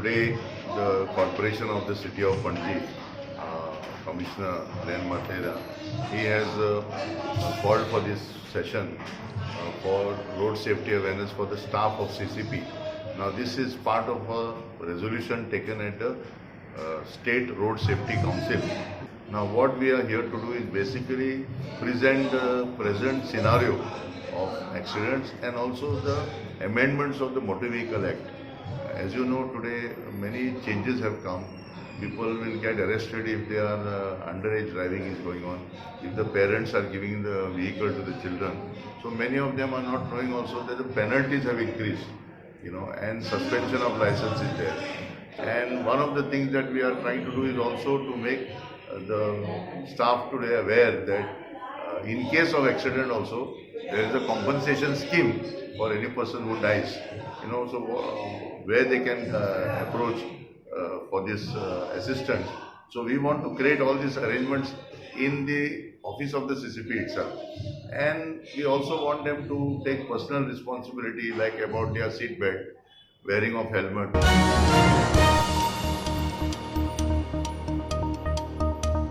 Today, the Corporation of the City of Panji, Commissioner Len Matera, he has called for this session for road safety awareness for the staff of CCP. Now, this is part of a resolution taken at the State Road Safety Council. Now, what we are here to do is basically present the present scenario of accidents and also the amendments of the Motor Vehicle Act. As you know, today many changes have come. People will get arrested if they are underage driving is going on, if the parents are giving the vehicle to the children. So many of them are not knowing also that the penalties have increased, and suspension of license is there. And one of the things that we are trying to do is also to make the staff today aware that in case of accident also, there is a compensation scheme for any person who dies. So where they can approach for this assistance. So we want to create all these arrangements in the office of the CCP itself. And we also want them to take personal responsibility, like about their seat belt, wearing of helmet.